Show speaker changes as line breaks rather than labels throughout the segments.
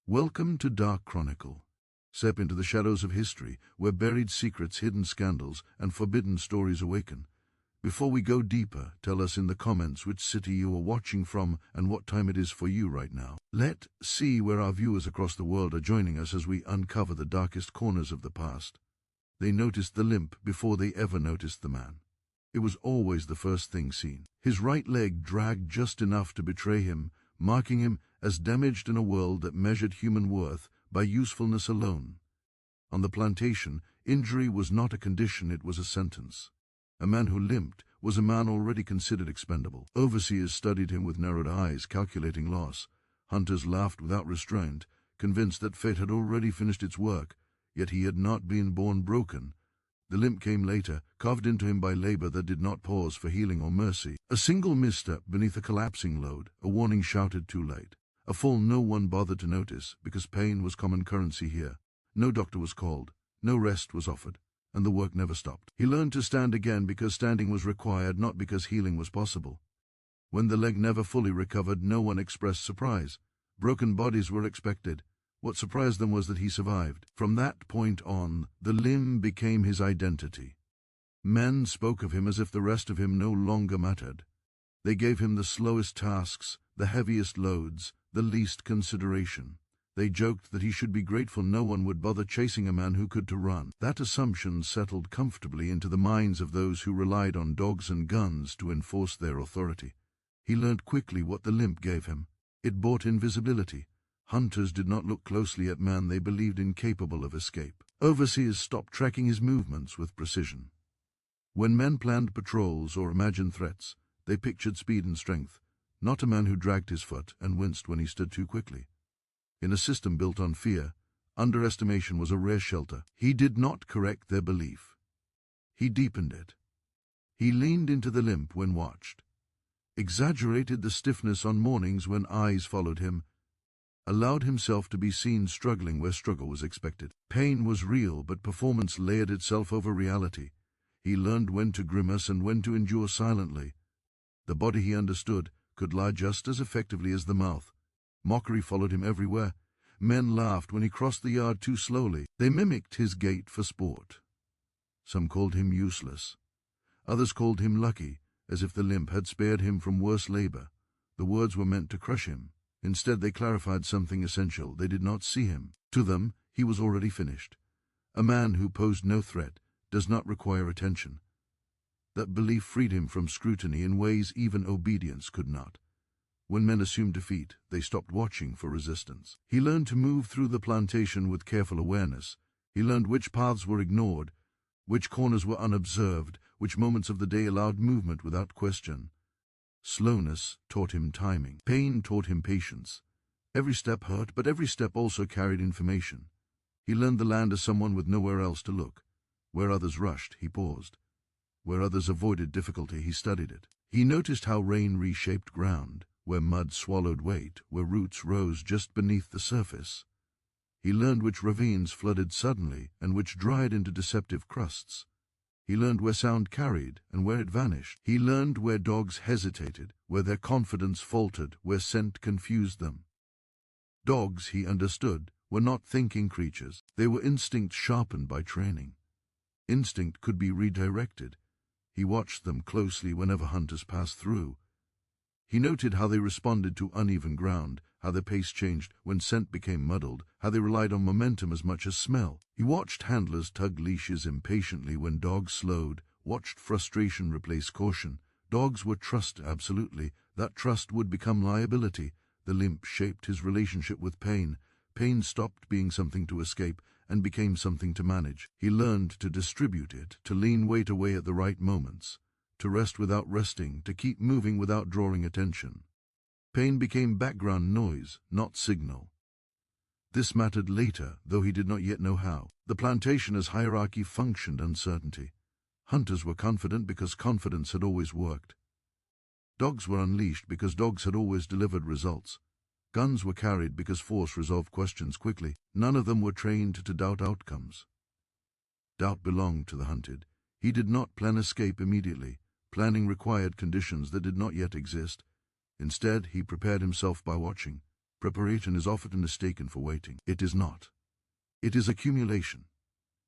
Welcome to Dark Chronicle. Step into the shadows of history, where buried secrets, hidden scandals, and forbidden stories awaken. Before we go deeper, tell us in the comments which city you are watching from and what time it is for you right now. Let's see where our viewers across the world are joining us as we uncover the darkest corners of the past. They noticed the limp before they ever noticed the man. It was always the first thing seen. His right leg dragged just enough to betray him, marking him as damaged in a world that measured human worth by usefulness alone. On the plantation, injury was not a condition, it was a sentence. A man who limped was a man already considered expendable. Overseers studied him with narrowed eyes, calculating loss. Hunters laughed without restraint, convinced that fate had already finished its work, yet he had not been born broken. The limp came later, carved into him by labor that did not pause for healing or mercy. A single misstep beneath a collapsing load, a warning shouted too late. A fall no one bothered to notice, because pain was common currency here. No doctor was called, no rest was offered, and the work never stopped. He learned to stand again because standing was required, not because healing was possible. When the leg never fully recovered, no one expressed surprise. Broken bodies were expected. What surprised them was that he survived. From that point on, the limb became his identity. Men spoke of him as if the rest of him no longer mattered. They gave him the slowest tasks, the heaviest loads, the least consideration. They joked that he should be grateful no one would bother chasing a man who could run. That assumption settled comfortably into the minds of those who relied on dogs and guns to enforce their authority. He learned quickly what the limp gave him. It bought invisibility. Hunters did not look closely at men they believed incapable of escape. Overseers stopped tracking his movements with precision. When men planned patrols or imagined threats, they pictured speed and strength, not a man who dragged his foot and winced when he stood too quickly. In a system built on fear, underestimation was a rare shelter. He did not correct their belief. He deepened it. He leaned into the limp when watched, exaggerated the stiffness on mornings when eyes followed him, allowed himself to be seen struggling where struggle was expected. Pain was real, but performance layered itself over reality. He learned when to grimace and when to endure silently. The body, he understood, could lie just as effectively as the mouth. Mockery followed him everywhere. Men laughed when he crossed the yard too slowly. They mimicked his gait for sport. Some called him useless. Others called him lucky, as if the limp had spared him from worse labor. The words were meant to crush him. Instead, they clarified something essential. They did not see him. To them, he was already finished. A man who posed no threat does not require attention. That belief freed him from scrutiny in ways even obedience could not. When men assumed defeat, they stopped watching for resistance. He learned to move through the plantation with careful awareness. He learned which paths were ignored, which corners were unobserved, which moments of the day allowed movement without question. Slowness taught him timing. Pain taught him patience. Every step hurt, but every step also carried information. He learned the land as someone with nowhere else to look. Where others rushed, he paused. Where others avoided difficulty, he studied it. He noticed how rain reshaped ground, where mud swallowed weight, where roots rose just beneath the surface. He learned which ravines flooded suddenly and which dried into deceptive crusts. He learned where sound carried and where it vanished. He learned where dogs hesitated, where their confidence faltered, where scent confused them. Dogs, he understood, were not thinking creatures. They were instincts sharpened by training. Instinct could be redirected. He watched them closely whenever hunters passed through. He noted how they responded to uneven ground, how their pace changed when scent became muddled, how they relied on momentum as much as smell. He watched handlers tug leashes impatiently when dogs slowed, watched frustration replace caution. Dogs were trust absolutely. That trust would become liability. The limp shaped his relationship with pain. Pain stopped being something to escape and became something to manage. He learned to distribute it, to lean weight away at the right moments, to rest without resting, to keep moving without drawing attention. Pain became background noise, not signal. This mattered later, though he did not yet know how. The plantation as hierarchy functioned uncertainty. Hunters were confident because confidence had always worked. Dogs were unleashed because dogs had always delivered results. Guns were carried because force resolved questions quickly. None of them were trained to doubt outcomes. Doubt belonged to the hunted. He did not plan escape immediately. Planning required conditions that did not yet exist. Instead, he prepared himself by watching. Preparation is often mistaken for waiting. It is not. It is accumulation.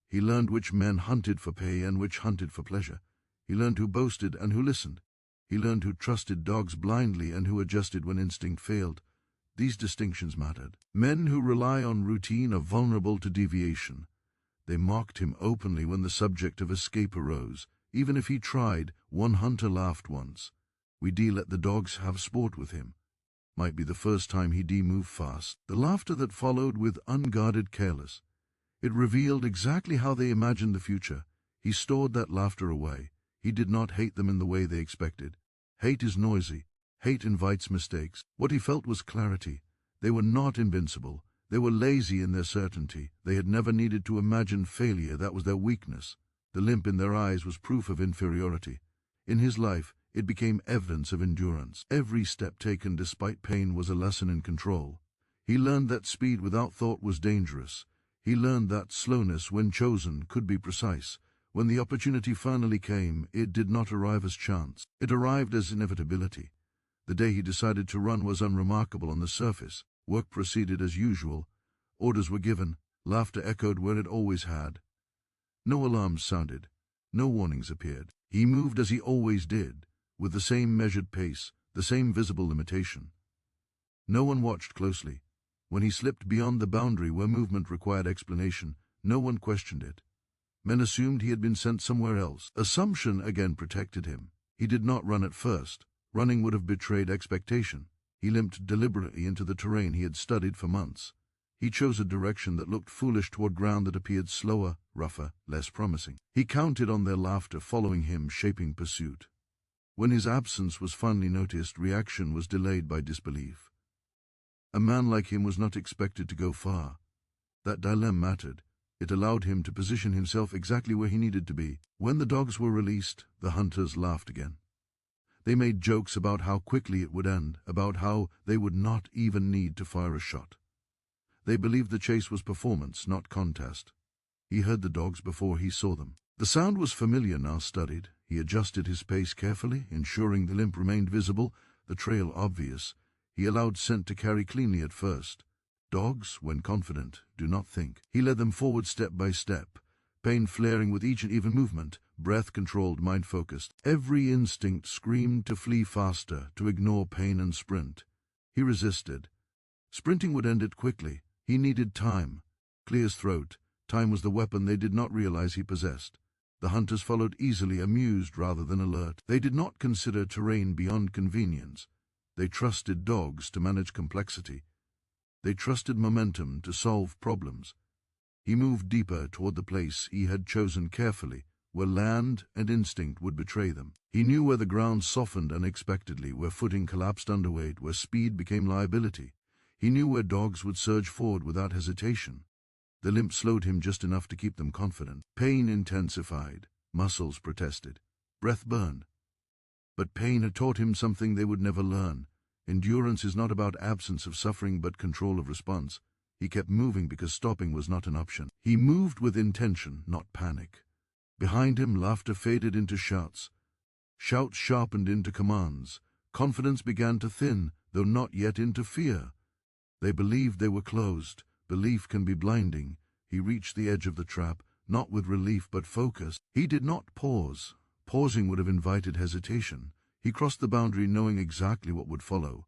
He learned which men hunted for pay and which hunted for pleasure. He learned who boasted and who listened. He learned who trusted dogs blindly and who adjusted when instinct failed. These distinctions mattered. Men who rely on routine are vulnerable to deviation. They mocked him openly when the subject of escape arose. Even if he tried, one hunter laughed once. "We let the dogs have sport with him." Might be the first time he moved fast. The laughter that followed with unguarded careless. It revealed exactly how they imagined the future. He stored that laughter away. He did not hate them in the way they expected. Hate is noisy. Hate invites mistakes. What he felt was clarity. They were not invincible. They were lazy in their certainty. They had never needed to imagine failure. That was their weakness. The limp in their eyes was proof of inferiority. In his life, it became evidence of endurance. Every step taken despite pain was a lesson in control. He learned that speed without thought was dangerous. He learned that slowness, when chosen, could be precise. When the opportunity finally came, it did not arrive as chance. It arrived as inevitability. The day he decided to run was unremarkable on the surface. Work proceeded as usual. Orders were given. Laughter echoed where it always had. No alarms sounded. No warnings appeared. He moved as he always did, with the same measured pace, the same visible limitation. No one watched closely. When he slipped beyond the boundary where movement required explanation, no one questioned it. Men assumed he had been sent somewhere else. Assumption again protected him. He did not run at first. Running would have betrayed expectation. He limped deliberately into the terrain he had studied for months. He chose a direction that looked foolish toward ground that appeared slower, rougher, less promising. He counted on their laughter following him, shaping pursuit. When his absence was finally noticed, reaction was delayed by disbelief. A man like him was not expected to go far. That dilemma mattered. It allowed him to position himself exactly where he needed to be. When the dogs were released, the hunters laughed again. They made jokes about how quickly it would end, about how they would not even need to fire a shot. They believed the chase was performance, not contest. He heard the dogs before he saw them. The sound was familiar, now studied. He adjusted his pace carefully, ensuring the limp remained visible, the trail obvious. He allowed scent to carry cleanly at first. Dogs, when confident, do not think. He led them forward step by step, pain flaring with each and even movement, breath controlled, mind focused. Every instinct screamed to flee faster, to ignore pain and sprint. He resisted. Sprinting would end it quickly. He needed time. Clear's throat. Time was the weapon they did not realize he possessed. The hunters followed easily, amused rather than alert. They did not consider terrain beyond convenience. They trusted dogs to manage complexity. They trusted momentum to solve problems. He moved deeper toward the place he had chosen carefully, where land and instinct would betray them. He knew where the ground softened unexpectedly, where footing collapsed underweight, where speed became liability. He knew where dogs would surge forward without hesitation. The limp slowed him just enough to keep them confident. Pain intensified. Muscles protested. Breath burned. But pain had taught him something they would never learn. Endurance is not about absence of suffering but control of response. He kept moving because stopping was not an option. He moved with intention, not panic. Behind him, laughter faded into shouts. Shouts sharpened into commands. Confidence began to thin, though not yet into fear. They believed they were closed. Belief can be blinding. He reached the edge of the trap, not with relief but focus. He did not pause. Pausing would have invited hesitation. He crossed the boundary knowing exactly what would follow.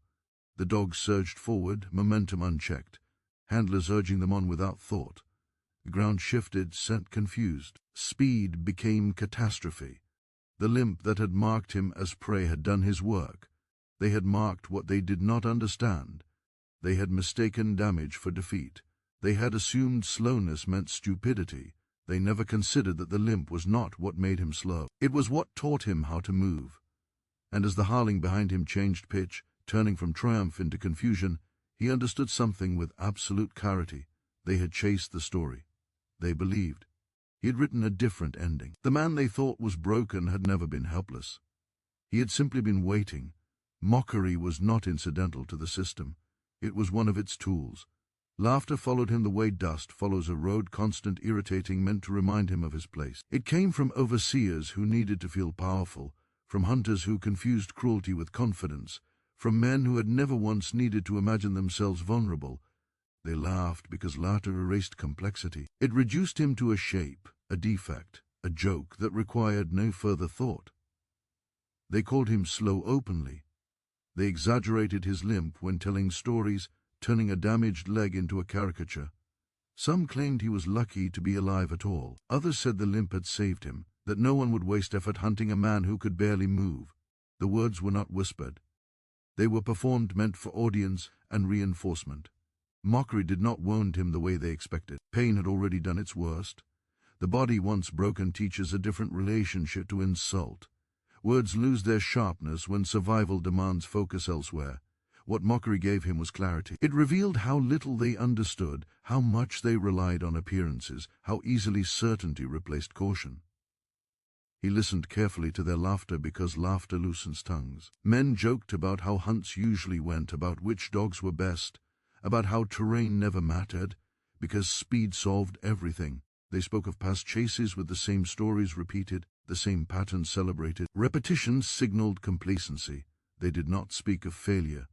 The dogs surged forward, momentum unchecked, handlers urging them on without thought. The ground shifted, scent confused. Speed became catastrophe. The limp that had marked him as prey had done his work. They had marked what they did not understand. They had mistaken damage for defeat. They had assumed slowness meant stupidity. They never considered that the limp was not what made him slow. It was what taught him how to move. And as the howling behind him changed pitch, turning from triumph into confusion, he understood something with absolute clarity. They had chased the story. They believed. He had written a different ending. The man they thought was broken had never been helpless. He had simply been waiting. Mockery was not incidental to the system. It was one of its tools. Laughter followed him the way dust follows a road, constant, irritating, meant to remind him of his place. It came from overseers who needed to feel powerful, from hunters who confused cruelty with confidence, from men who had never once needed to imagine themselves vulnerable. They laughed because laughter erased complexity. It reduced him to a shape, a defect, a joke that required no further thought. They called him slow openly. They exaggerated his limp when telling stories, turning a damaged leg into a caricature. Some claimed he was lucky to be alive at all. Others said the limp had saved him, that no one would waste effort hunting a man who could barely move. The words were not whispered. They were performed, meant for audience and reinforcement. Mockery did not wound him the way they expected. Pain had already done its worst. The body once broken teaches a different relationship to insult. Words lose their sharpness when survival demands focus elsewhere. What mockery gave him was clarity. It revealed how little they understood, how much they relied on appearances, how easily certainty replaced caution. He listened carefully to their laughter because laughter loosens tongues. Men joked about how hunts usually went, about which dogs were best, about how terrain never mattered, because speed solved everything. They spoke of past chases with the same stories repeated, the same patterns celebrated. Repetition signaled complacency. They did not speak of failure.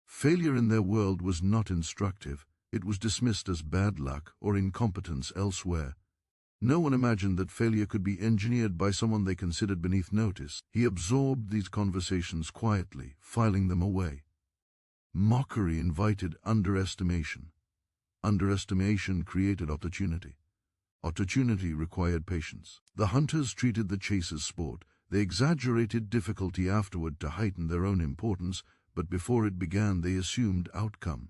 Failure in their world was not instructive. It was dismissed as bad luck or incompetence elsewhere. No one imagined that failure could be engineered by someone they considered beneath notice. He absorbed these conversations quietly, filing them away. Mockery invited underestimation. Underestimation created opportunity. Opportunity required patience. The hunters treated the chase as sport. They exaggerated difficulty afterward to heighten their own importance, but before it began they assumed outcome.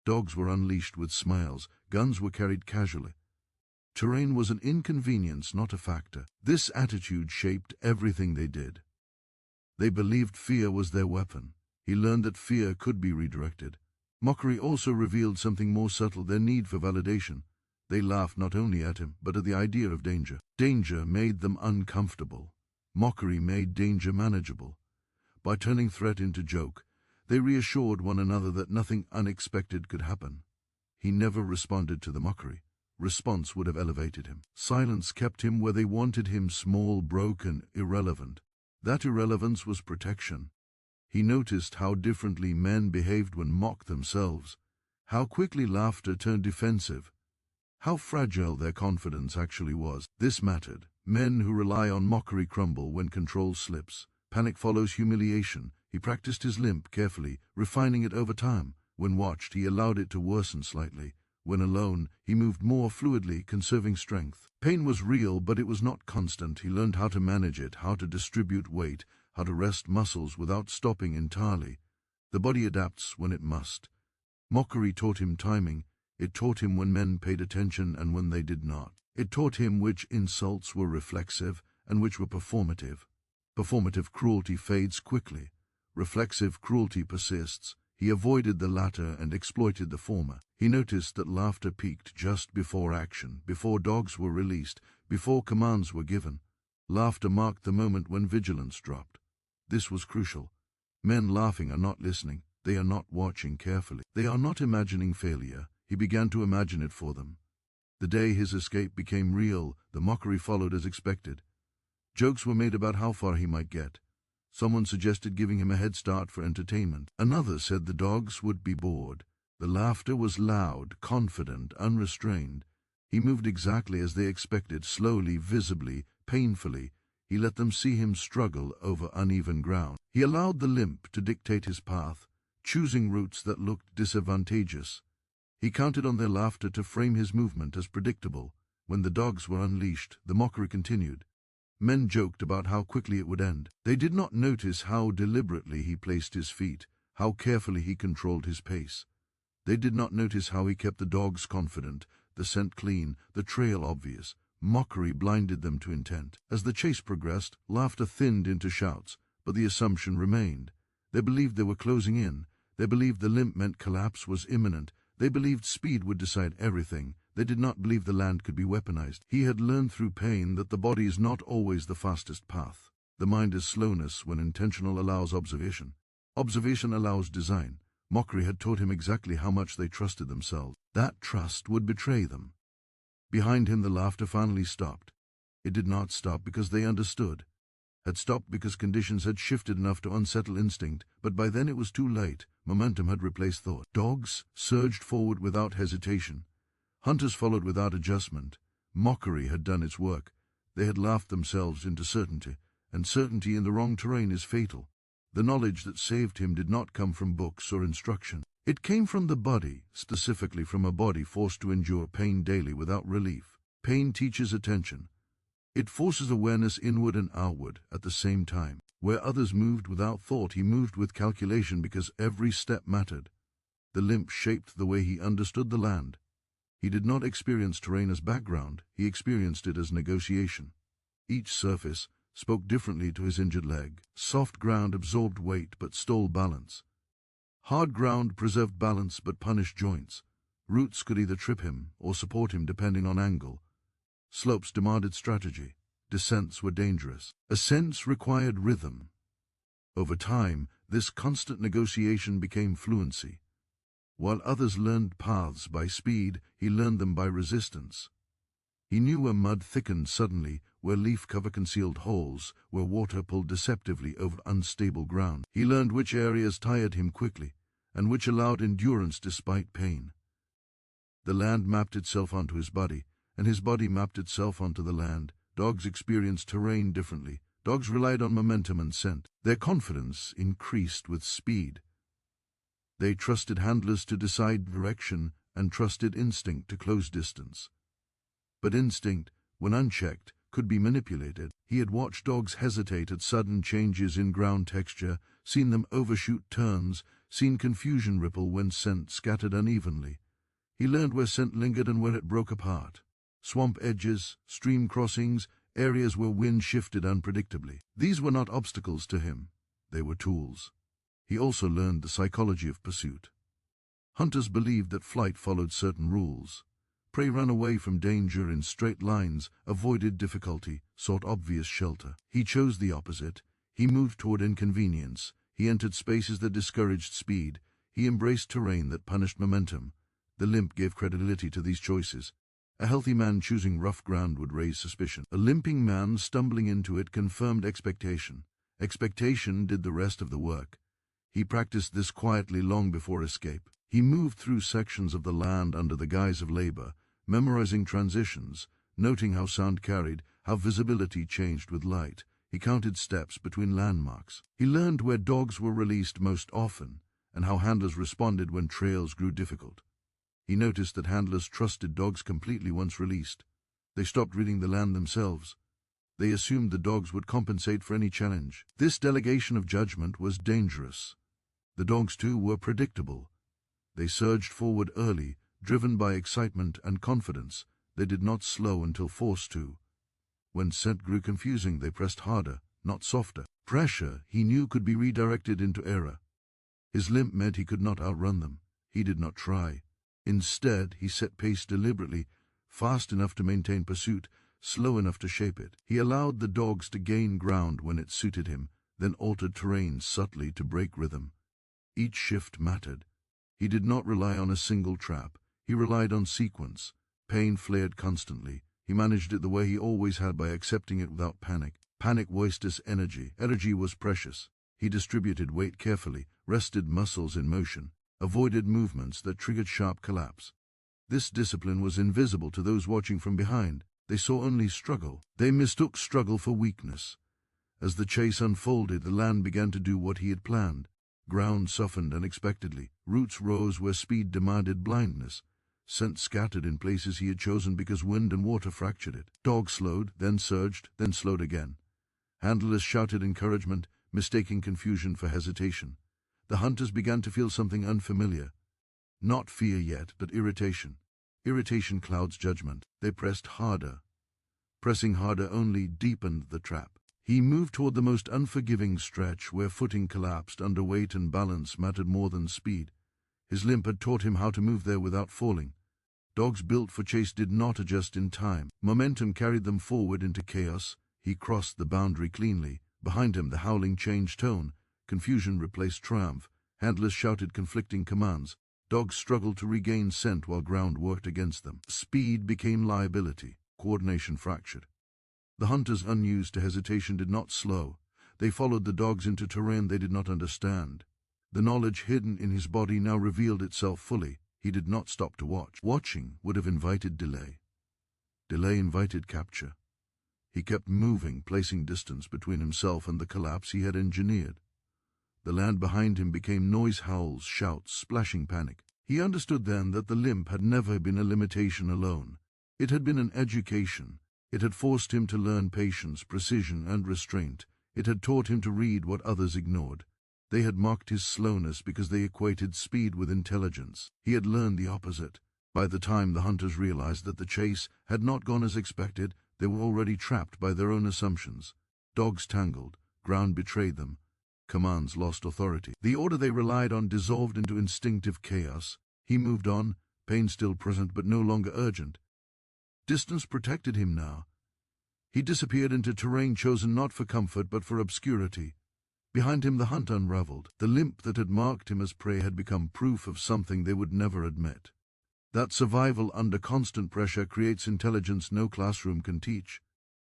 Dogs were unleashed with smiles, guns were carried casually. Terrain was an inconvenience, not a factor. This attitude shaped everything they did. They believed fear was their weapon. He learned that fear could be redirected. Mockery also revealed something more subtle, their need for validation. They laughed not only at him, but at the idea of danger. Danger made them uncomfortable. Mockery made danger manageable. By turning threat into joke, they reassured one another that nothing unexpected could happen. He never responded to the mockery. Response would have elevated him. Silence kept him where they wanted him, small, broken, irrelevant. That irrelevance was protection. He noticed how differently men behaved when mocked themselves, how quickly laughter turned defensive, how fragile their confidence actually was. This mattered. Men who rely on mockery crumble when control slips. Panic follows humiliation. He practiced his limp carefully, refining it over time. When watched, he allowed it to worsen slightly. When alone, he moved more fluidly, conserving strength. Pain was real, but it was not constant. He learned how to manage it, how to distribute weight, how to rest muscles without stopping entirely. The body adapts when it must. Mockery taught him timing. It taught him when men paid attention and when they did not. It taught him which insults were reflexive and which were performative. Performative cruelty fades quickly. Reflexive cruelty persists. He avoided the latter and exploited the former. He noticed that laughter peaked just before action, before dogs were released, before commands were given. Laughter marked the moment when vigilance dropped. This was crucial. Men laughing are not listening. They are not watching carefully. They are not imagining failure. He began to imagine it for them. The day his escape became real, the mockery followed as expected. Jokes were made about how far he might get. Someone suggested giving him a head start for entertainment. Another said the dogs would be bored. The laughter was loud, confident, unrestrained. He moved exactly as they expected, slowly, visibly, painfully. He let them see him struggle over uneven ground. He allowed the limp to dictate his path, choosing routes that looked disadvantageous. He counted on their laughter to frame his movement as predictable. When the dogs were unleashed, the mockery continued. Men joked about how quickly it would end. They did not notice how deliberately he placed his feet, how carefully he controlled his pace. They did not notice how he kept the dogs confident, the scent clean, the trail obvious. Mockery blinded them to intent. As the chase progressed, laughter thinned into shouts, but the assumption remained. They believed they were closing in. They believed the limp meant collapse was imminent. They believed speed would decide everything. They did not believe the land could be weaponized. He had learned through pain that the body is not always the fastest path. The mind is slowness when intentional allows observation. Observation allows design. Mockery had taught him exactly how much they trusted themselves. That trust would betray them. Behind him the laughter finally stopped. It did not stop because they understood. had stopped because conditions had shifted enough to unsettle instinct, but by then it was too late. Momentum had replaced thought. Dogs surged forward without hesitation. Hunters followed without adjustment. Mockery had done its work. They had laughed themselves into certainty, and certainty in the wrong terrain is fatal. The knowledge that saved him did not come from books or instruction. It came from the body, specifically from a body forced to endure pain daily without relief. Pain teaches attention. It forces awareness inward and outward at the same time. Where others moved without thought, he moved with calculation because every step mattered. The limp shaped the way he understood the land. He did not experience terrain as background, he experienced it as negotiation. Each surface spoke differently to his injured leg. Soft ground absorbed weight but stole balance. Hard ground preserved balance but punished joints. Roots could either trip him or support him depending on angle. Slopes demanded strategy. Descents were dangerous. Ascents required rhythm. Over time, this constant negotiation became fluency. While others learned paths by speed, he learned them by resistance. He knew where mud thickened suddenly, where leaf cover concealed holes, where water pulled deceptively over unstable ground. He learned which areas tired him quickly, and which allowed endurance despite pain. The land mapped itself onto his body, and his body mapped itself onto the land. Dogs experienced terrain differently. Dogs relied on momentum and scent. Their confidence increased with speed. They trusted handlers to decide direction and trusted instinct to close distance. But instinct, when unchecked, could be manipulated. He had watched dogs hesitate at sudden changes in ground texture, seen them overshoot turns, seen confusion ripple when scent scattered unevenly. He learned where scent lingered and where it broke apart. Swamp edges, stream crossings, areas where wind shifted unpredictably. These were not obstacles to him. They were tools. He also learned the psychology of pursuit. Hunters believed that flight followed certain rules. Prey ran away from danger in straight lines, avoided difficulty, sought obvious shelter. He chose the opposite. He moved toward inconvenience. He entered spaces that discouraged speed. He embraced terrain that punished momentum. The limp gave credibility to these choices. A healthy man choosing rough ground would raise suspicion. A limping man stumbling into it confirmed expectation. Expectation did the rest of the work. He practiced this quietly long before escape. He moved through sections of the land under the guise of labor, memorizing transitions, noting how sound carried, how visibility changed with light. He counted steps between landmarks. He learned where dogs were released most often, and how handlers responded when trails grew difficult. He noticed that handlers trusted dogs completely once released. They stopped reading the land themselves. They assumed the dogs would compensate for any challenge. This delegation of judgment was dangerous. The dogs, too, were predictable. They surged forward early, driven by excitement and confidence. They did not slow until forced to. When scent grew confusing, they pressed harder, not softer. Pressure, he knew, could be redirected into error. His limp meant he could not outrun them. He did not try. Instead, he set pace deliberately, fast enough to maintain pursuit, slow enough to shape it. He allowed the dogs to gain ground when it suited him, then altered terrain subtly to break rhythm. Each shift mattered. He did not rely on a single trap. He relied on sequence. Pain flared constantly. He managed it the way he always had, by accepting it without panic. Panic wasted energy. Energy was precious. He distributed weight carefully, rested muscles in motion, avoided movements that triggered sharp collapse. This discipline was invisible to those watching from behind. They saw only struggle. They mistook struggle for weakness. As the chase unfolded, the land began to do what he had planned. Ground softened unexpectedly. Roots rose where speed demanded blindness. Scent scattered in places he had chosen because wind and water fractured it. Dogs slowed, then surged, then slowed again. Handlers shouted encouragement, mistaking confusion for hesitation. The hunters began to feel something unfamiliar. Not fear yet, but irritation. Irritation clouds judgment. They pressed harder. Pressing harder only deepened the trap. He moved toward the most unforgiving stretch where footing collapsed under weight and balance mattered more than speed. His limp had taught him how to move there without falling. Dogs built for chase did not adjust in time. Momentum carried them forward into chaos. He crossed the boundary cleanly. Behind him, the howling changed tone. Confusion replaced triumph. Handlers shouted conflicting commands. Dogs struggled to regain scent while ground worked against them. Speed became liability. Coordination fractured. The hunters, unused to hesitation, did not slow. They followed the dogs into terrain they did not understand. The knowledge hidden in his body now revealed itself fully. He did not stop to watch. Watching would have invited delay. Delay invited capture. He kept moving, placing distance between himself and the collapse he had engineered. The land behind him became noise, howls, shouts, splashing panic. He understood then that the limp had never been a limitation alone. It had been an education. It had forced him to learn patience, precision, and restraint. It had taught him to read what others ignored. They had mocked his slowness because they equated speed with intelligence. He had learned the opposite. By the time the hunters realized that the chase had not gone as expected, they were already trapped by their own assumptions. Dogs tangled, ground betrayed them, commands lost authority. The order they relied on dissolved into instinctive chaos. He moved on, pain still present but no longer urgent. Distance protected him now. He disappeared into terrain chosen not for comfort but for obscurity. Behind him the hunt unraveled. The limp that had marked him as prey had become proof of something they would never admit. That survival under constant pressure creates intelligence no classroom can teach.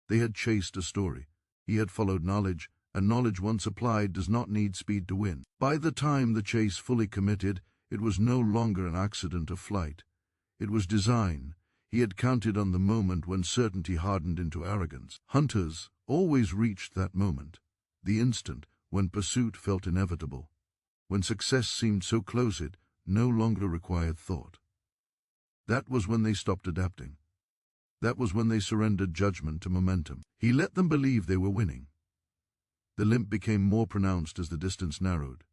They had chased a story. He had followed knowledge, and knowledge once applied does not need speed to win. By the time the chase fully committed, it was no longer an accident of flight. It was design. He had counted on the moment when certainty hardened into arrogance. Hunters always reached that moment, the instant when pursuit felt inevitable, when success seemed so close it no longer required thought. That was when they stopped adapting. That was when they surrendered judgment to momentum. He let them believe they were winning. The limp became more pronounced as the distance narrowed.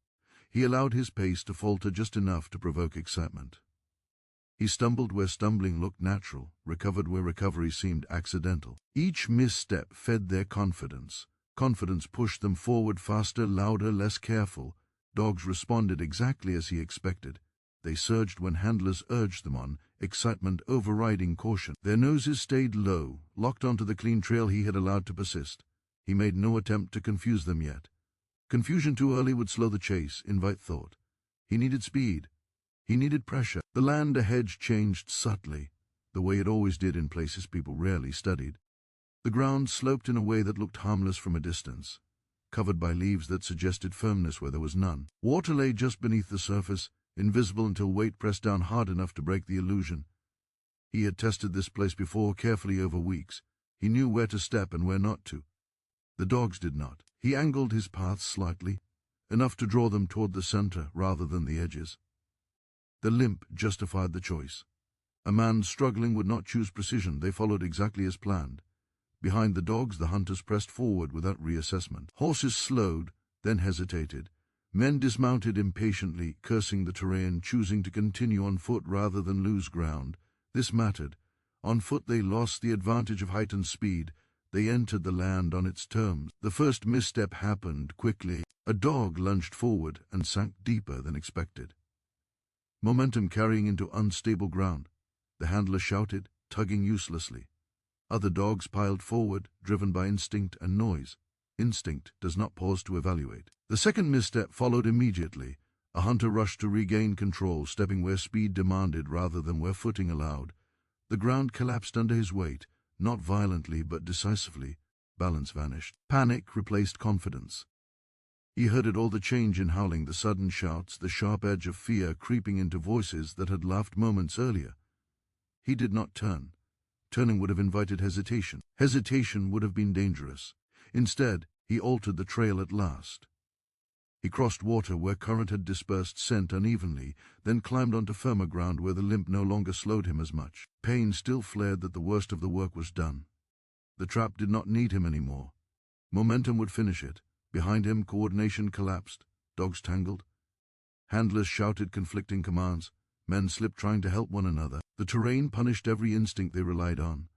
He allowed his pace to falter just enough to provoke excitement. He stumbled where stumbling looked natural, recovered where recovery seemed accidental. Each misstep fed their confidence. Confidence pushed them forward faster, louder, less careful. Dogs responded exactly as he expected. They surged when handlers urged them on, excitement overriding caution. Their noses stayed low, locked onto the clean trail he had allowed to persist. He made no attempt to confuse them yet. Confusion too early would slow the chase, invite thought. He needed speed. He needed pressure. The land ahead changed subtly, the way it always did in places people rarely studied. The ground sloped in a way that looked harmless from a distance, covered by leaves that suggested firmness where there was none. Water lay just beneath the surface, invisible until weight pressed down hard enough to break the illusion. He had tested this place before, carefully over weeks. He knew where to step and where not to. The dogs did not. He angled his path slightly, enough to draw them toward the center rather than the edges. The limp justified the choice. A man struggling would not choose precision. They followed exactly as planned. Behind the dogs, the hunters pressed forward without reassessment. Horses slowed, then hesitated. Men dismounted impatiently, cursing the terrain, choosing to continue on foot rather than lose ground. This mattered. On foot they lost the advantage of heightened speed. They entered the land on its terms. The first misstep happened quickly. A dog lunged forward and sank deeper than expected. Momentum carrying into unstable ground. The handler shouted, tugging uselessly. Other dogs piled forward, driven by instinct and noise. Instinct does not pause to evaluate. The second misstep followed immediately. A hunter rushed to regain control, stepping where speed demanded rather than where footing allowed. The ground collapsed under his weight, not violently but decisively. Balance vanished. Panic replaced confidence. He heard it all, the change in howling, the sudden shouts, the sharp edge of fear creeping into voices that had laughed moments earlier. He did not turn. Turning would have invited hesitation. Hesitation would have been dangerous. Instead, he altered the trail at last. He crossed water where current had dispersed scent unevenly, then climbed onto firmer ground where the limp no longer slowed him as much. Pain still flared that the worst of the work was done. The trap did not need him anymore. Momentum would finish it. Behind him, coordination collapsed. Dogs tangled. Handlers shouted conflicting commands. Men slipped trying to help one another. The terrain punished every instinct they relied on.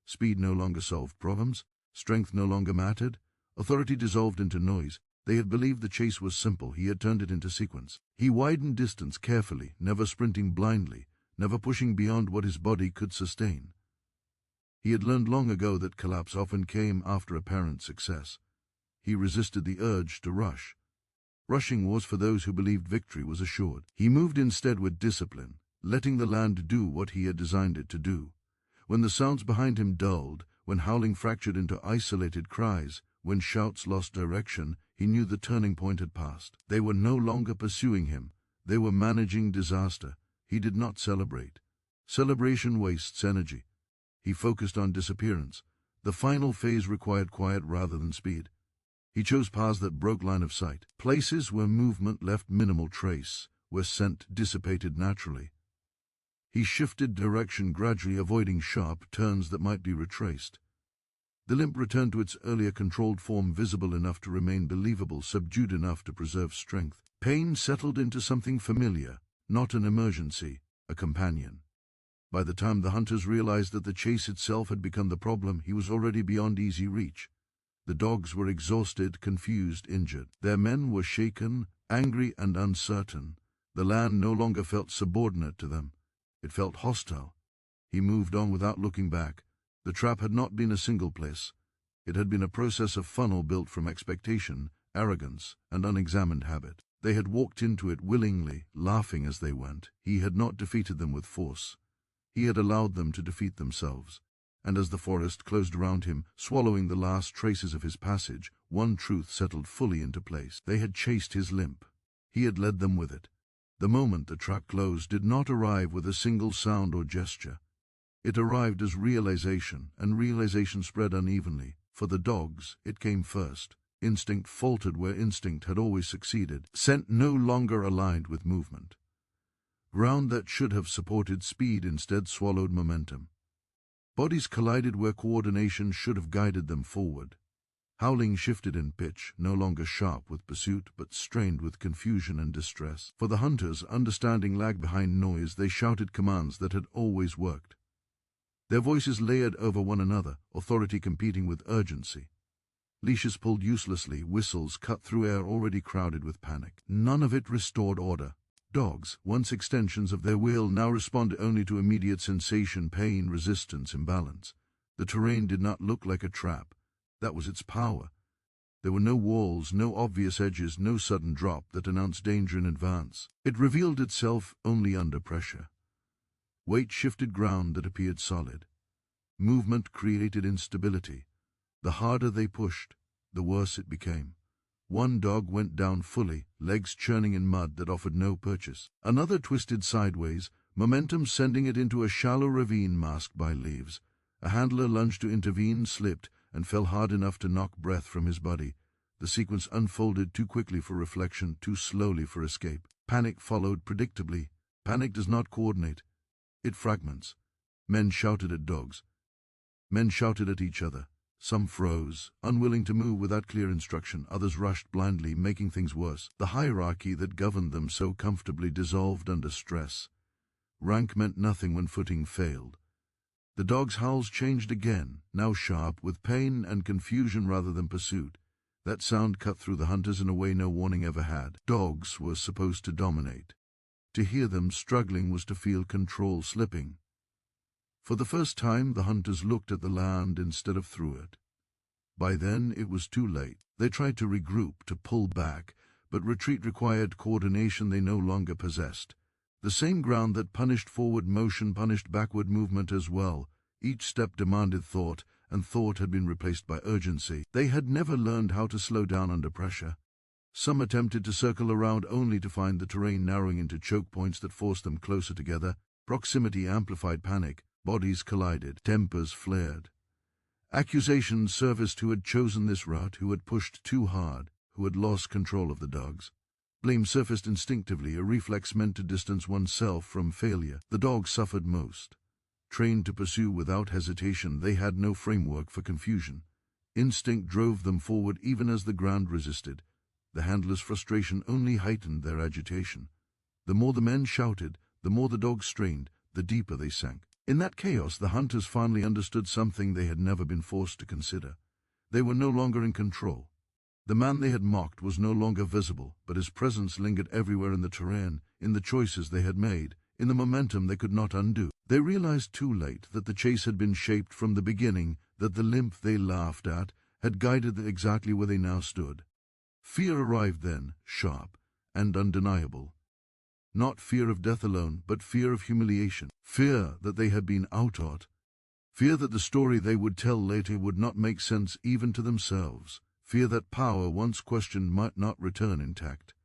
Speed no longer solved problems. Strength no longer mattered. Authority dissolved into noise. They had believed the chase was simple. He had turned it into sequence. He widened distance carefully, never sprinting blindly, never pushing beyond what his body could sustain. He had learned long ago that collapse often came after apparent success. He resisted the urge to rush. Rushing was for those who believed victory was assured. He moved instead with discipline, letting the land do what he had designed it to do. When the sounds behind him dulled, when howling fractured into isolated cries, when shouts lost direction, he knew the turning point had passed. They were no longer pursuing him. They were managing disaster. He did not celebrate. Celebration wastes energy. He focused on disappearance. The final phase required quiet rather than speed. He chose paths that broke line of sight, places where movement left minimal trace, where scent dissipated naturally. He shifted direction gradually, avoiding sharp turns that might be retraced. The limp returned to its earlier controlled form, visible enough to remain believable, subdued enough to preserve strength. Pain settled into something familiar, not an emergency, a companion. By the time the hunters realized that the chase itself had become the problem, he was already beyond easy reach. The dogs were exhausted, confused, injured. Their men were shaken, angry and uncertain. The land no longer felt subordinate to them. It felt hostile. He moved on without looking back. The trap had not been a single place. It had been a process of funnel built from expectation, arrogance, and unexamined habit. They had walked into it willingly, laughing as they went. He had not defeated them with force. He had allowed them to defeat themselves. And as the forest closed around him, swallowing the last traces of his passage, one truth settled fully into place. They had chased his limp. He had led them with it. The moment the trap closed did not arrive with a single sound or gesture. It arrived as realization, and realization spread unevenly. For the dogs, it came first. Instinct faltered where instinct had always succeeded. Scent no longer aligned with movement. Ground that should have supported speed instead swallowed momentum. Bodies collided where coordination should have guided them forward. Howling shifted in pitch, no longer sharp with pursuit, but strained with confusion and distress. For the hunters, understanding lagged behind noise. They shouted commands that had always worked. Their voices layered over one another, authority competing with urgency. Leashes pulled uselessly, whistles cut through air already crowded with panic. None of it restored order. Dogs, once extensions of their will, now responded only to immediate sensation, pain, resistance, imbalance. The terrain did not look like a trap. That was its power. There were no walls, no obvious edges, no sudden drop that announced danger in advance. It revealed itself only under pressure. Weight shifted ground that appeared solid. Movement created instability. The harder they pushed, the worse it became. One dog went down fully, legs churning in mud that offered no purchase. Another twisted sideways, momentum sending it into a shallow ravine masked by leaves. A handler lunged to intervene, slipped, and fell hard enough to knock breath from his body. The sequence unfolded too quickly for reflection, too slowly for escape. Panic followed predictably. Panic does not coordinate. It fragments. Men shouted at dogs. Men shouted at each other. Some froze, unwilling to move without clear instruction. Others rushed blindly, making things worse. The hierarchy that governed them so comfortably dissolved under stress. Rank meant nothing when footing failed. The dogs' howls changed again, now sharp, with pain and confusion rather than pursuit. That sound cut through the hunters in a way no warning ever had. Dogs were supposed to dominate. To hear them struggling was to feel control slipping. For the first time, the hunters looked at the land instead of through it. By then, it was too late. They tried to regroup, to pull back, but retreat required coordination they no longer possessed. The same ground that punished forward motion punished backward movement as well. Each step demanded thought, and thought had been replaced by urgency. They had never learned how to slow down under pressure. Some attempted to circle around only to find the terrain narrowing into choke points that forced them closer together. Proximity amplified panic. Bodies collided, tempers flared. Accusations surfaced who had chosen this route, who had pushed too hard, who had lost control of the dogs. Blame surfaced instinctively, a reflex meant to distance oneself from failure. The dogs suffered most. Trained to pursue without hesitation, they had no framework for confusion. Instinct drove them forward even as the ground resisted. The handler's frustration only heightened their agitation. The more the men shouted, the more the dogs strained, the deeper they sank. In that chaos, the hunters finally understood something they had never been forced to consider. They were no longer in control. The man they had mocked was no longer visible, but his presence lingered everywhere in the terrain, in the choices they had made, in the momentum they could not undo. They realized too late that the chase had been shaped from the beginning, that the limp they laughed at had guided them exactly where they now stood. Fear arrived then, sharp and undeniable. Not fear of death alone, but fear of humiliation. Fear that they had been outtaught. Fear that the story they would tell later would not make sense even to themselves. Fear that power once questioned might not return intact.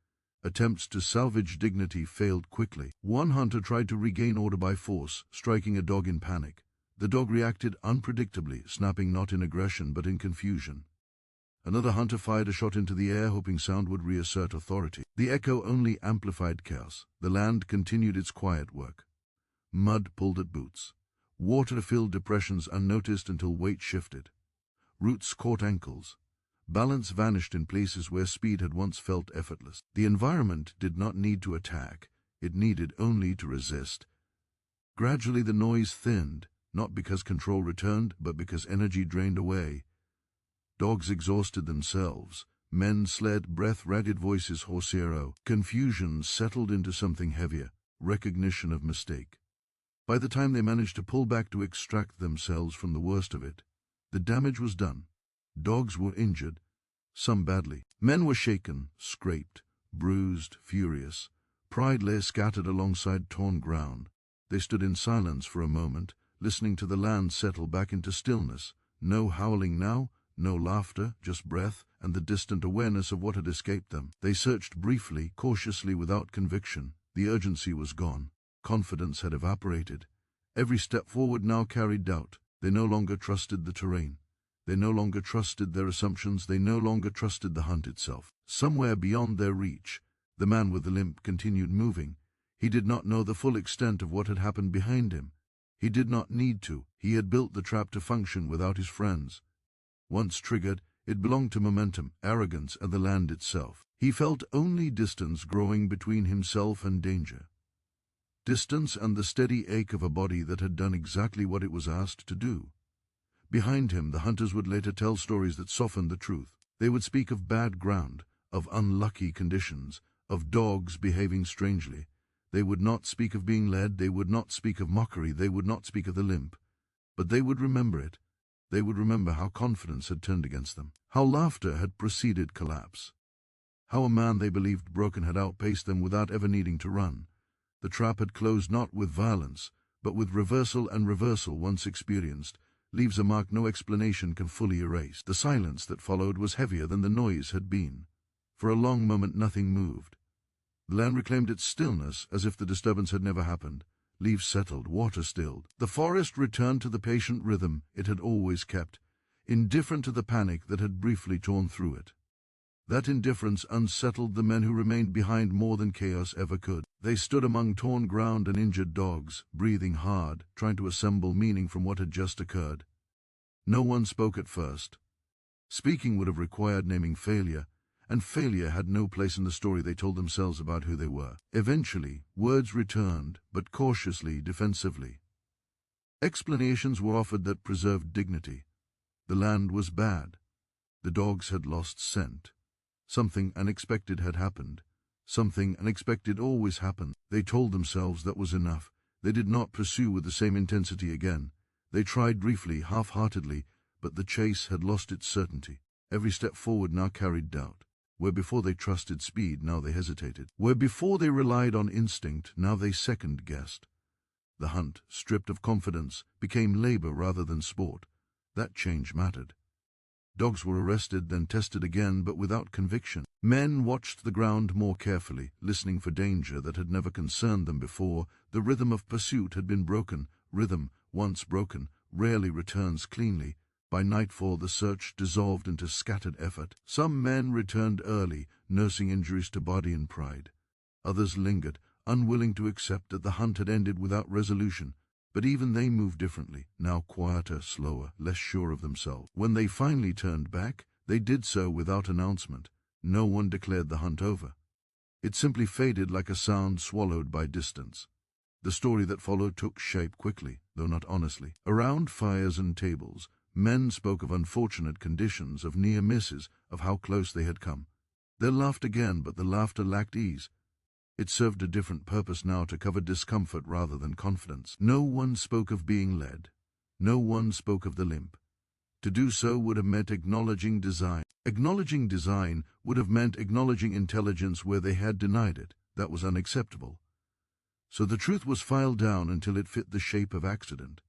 Attempts to salvage dignity failed quickly. One hunter tried to regain order by force, striking a dog in panic. The dog reacted unpredictably, snapping not in aggression but in confusion. Another hunter fired a shot into the air, hoping sound would reassert authority. The echo only amplified chaos. The land continued its quiet work. Mud pulled at boots. Water filled depressions unnoticed until weight shifted. Roots caught ankles. Balance vanished in places where speed had once felt effortless. The environment did not need to attack, it needed only to resist. Gradually the noise thinned, not because control returned, but because energy drained away. Dogs exhausted themselves. Men sled, breath, ragged voices, horsero. Confusion settled into something heavier, recognition of mistake. By the time they managed to pull back to extract themselves from the worst of it, the damage was done. Dogs were injured, some badly. Men were shaken, scraped, bruised, furious. Pride lay scattered alongside torn ground. They stood in silence for a moment, listening to the land settle back into stillness. No howling now, no laughter, just breath and the distant awareness of what had escaped them. They searched briefly, cautiously, without conviction. The urgency was gone. Confidence had evaporated. Every step forward now carried doubt. They no longer trusted the terrain. They no longer trusted their assumptions. They no longer trusted the hunt itself. Somewhere beyond their reach, the man with the limp continued moving. He did not know the full extent of what had happened behind him. He did not need to. He had built the trap to function without his friends. Once triggered, it belonged to momentum, arrogance, and the land itself. He felt only distance growing between himself and danger. Distance and the steady ache of a body that had done exactly what it was asked to do. Behind him, the hunters would later tell stories that softened the truth. They would speak of bad ground, of unlucky conditions, of dogs behaving strangely. They would not speak of being led, they would not speak of mockery, they would not speak of the limp. But they would remember it. They would remember how confidence had turned against them, how laughter had preceded collapse, how a man they believed broken had outpaced them without ever needing to run. The trap had closed not with violence, but with reversal, and reversal, once experienced, leaves a mark no explanation can fully erase. The silence that followed was heavier than the noise had been. For a long moment nothing moved. The land reclaimed its stillness as if the disturbance had never happened. Leaves settled, water stilled. The forest returned to the patient rhythm it had always kept, indifferent to the panic that had briefly torn through it. That indifference unsettled the men who remained behind more than chaos ever could. They stood among torn ground and injured dogs, breathing hard, trying to assemble meaning from what had just occurred. No one spoke at first. Speaking would have required naming failure, and failure had no place in the story they told themselves about who they were. Eventually, words returned, but cautiously, defensively. Explanations were offered that preserved dignity. The land was bad. The dogs had lost scent. Something unexpected had happened. Something unexpected always happened. They told themselves that was enough. They did not pursue with the same intensity again. They tried briefly, half-heartedly, but the chase had lost its certainty. Every step forward now carried doubt. Where before they trusted speed, now they hesitated. Where before they relied on instinct, now they second-guessed. The hunt, stripped of confidence, became labor rather than sport. That change mattered. Dogs were arrested, then tested again, but without conviction. Men watched the ground more carefully, listening for danger that had never concerned them before. The rhythm of pursuit had been broken. Rhythm, once broken, rarely returns cleanly. By nightfall the search dissolved into scattered effort. Some men returned early, nursing injuries to body and pride. Others lingered, unwilling to accept that the hunt had ended without resolution. But even they moved differently, now quieter, slower, less sure of themselves. When they finally turned back, they did so without announcement. No one declared the hunt over. It simply faded like a sound swallowed by distance. The story that followed took shape quickly, though not honestly. Around fires and tables, men spoke of unfortunate conditions, of near misses, of how close they had come. They laughed again, but the laughter lacked ease. It served a different purpose now, to cover discomfort rather than confidence. No one spoke of being led. No one spoke of the limp. To do so would have meant acknowledging design. Acknowledging design would have meant acknowledging intelligence where they had denied it. That was unacceptable. So the truth was filed down until it fit the shape of accident.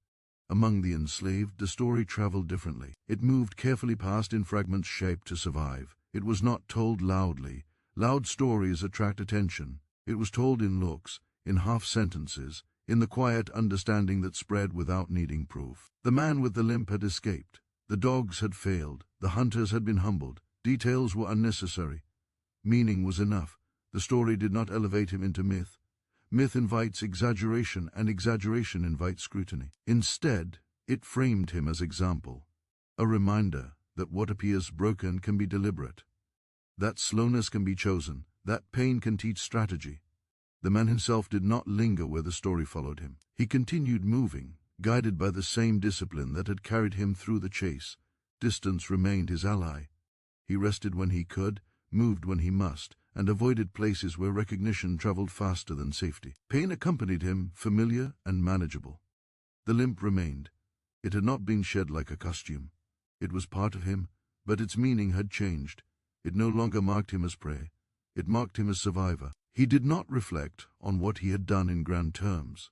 Among the enslaved, the story traveled differently. It moved carefully past in fragments shaped to survive. It was not told loudly. Loud stories attract attention. It was told in looks, in half-sentences, in the quiet understanding that spread without needing proof. The man with the limp had escaped. The dogs had failed. The hunters had been humbled. Details were unnecessary. Meaning was enough. The story did not elevate him into myth. Myth invites exaggeration, and exaggeration invites scrutiny. Instead, it framed him as example, a reminder that what appears broken can be deliberate, that slowness can be chosen, that pain can teach strategy. The man himself did not linger where the story followed him. He continued moving, guided by the same discipline that had carried him through the chase. Distance remained his ally. He rested when he could, moved when he must, and avoided places where recognition traveled faster than safety. Pain accompanied him, familiar and manageable. The limp remained. It had not been shed like a costume. It was part of him, but its meaning had changed. It no longer marked him as prey. It marked him as survivor. He did not reflect on what he had done in grand terms.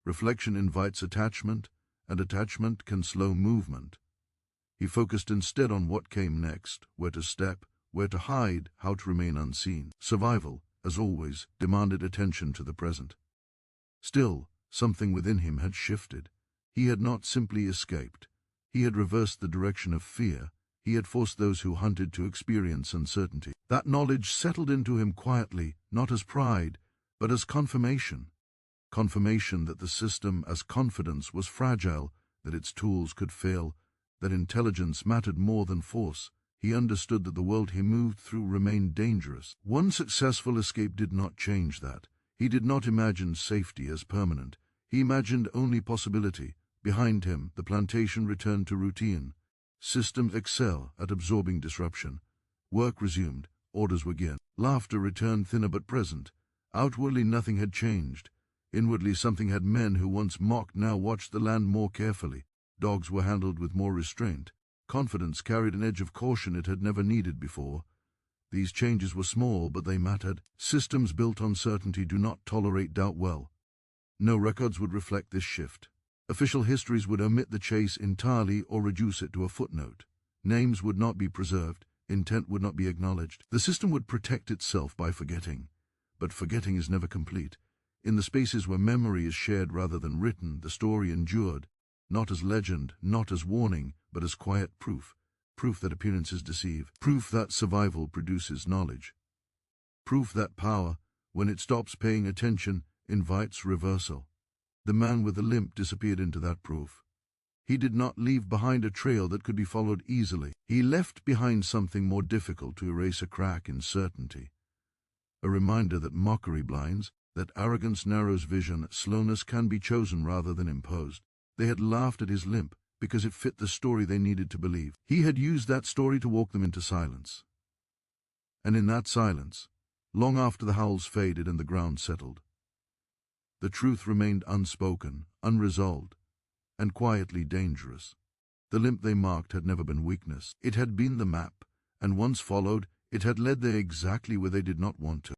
Reflection invites attachment, and attachment can slow movement. He focused instead on what came next, where to step, where to hide, how to remain unseen. Survival, as always, demanded attention to the present. Still, something within him had shifted. He had not simply escaped. He had reversed the direction of fear. He had forced those who hunted to experience uncertainty. That knowledge settled into him quietly, not as pride, but as confirmation. Confirmation that the system as confidence was fragile, that its tools could fail, that intelligence mattered more than force. He understood that the world he moved through remained dangerous. One successful escape did not change that. He did not imagine safety as permanent. He imagined only possibility. Behind him, the plantation returned to routine. Systems excel at absorbing disruption. Work resumed. Orders were given. Laughter returned, thinner but present. Outwardly nothing had changed. Inwardly something had. Men who once mocked now watched the land more carefully. Dogs were handled with more restraint. Confidence carried an edge of caution it had never needed before. These changes were small, but they mattered. Systems built on certainty do not tolerate doubt well. No records would reflect this shift. Official histories would omit the chase entirely or reduce it to a footnote. Names would not be preserved. Intent would not be acknowledged. The system would protect itself by forgetting. But forgetting is never complete. In the spaces where memory is shared rather than written, the story endured. Not as legend, not as warning, but as quiet proof. Proof that appearances deceive. Proof that survival produces knowledge. Proof that power, when it stops paying attention, invites reversal. The man with the limp disappeared into that proof. He did not leave behind a trail that could be followed easily. He left behind something more difficult to erase, a crack in certainty. A reminder that mockery blinds, that arrogance narrows vision, slowness can be chosen rather than imposed. They had laughed at his limp because it fit the story they needed to believe. He had used that story to walk them into silence. And in that silence, long after the howls faded and the ground settled, the truth remained unspoken, unresolved, and quietly dangerous. The limp they marked had never been weakness. It had been the map, and once followed, it had led them exactly where they did not want to.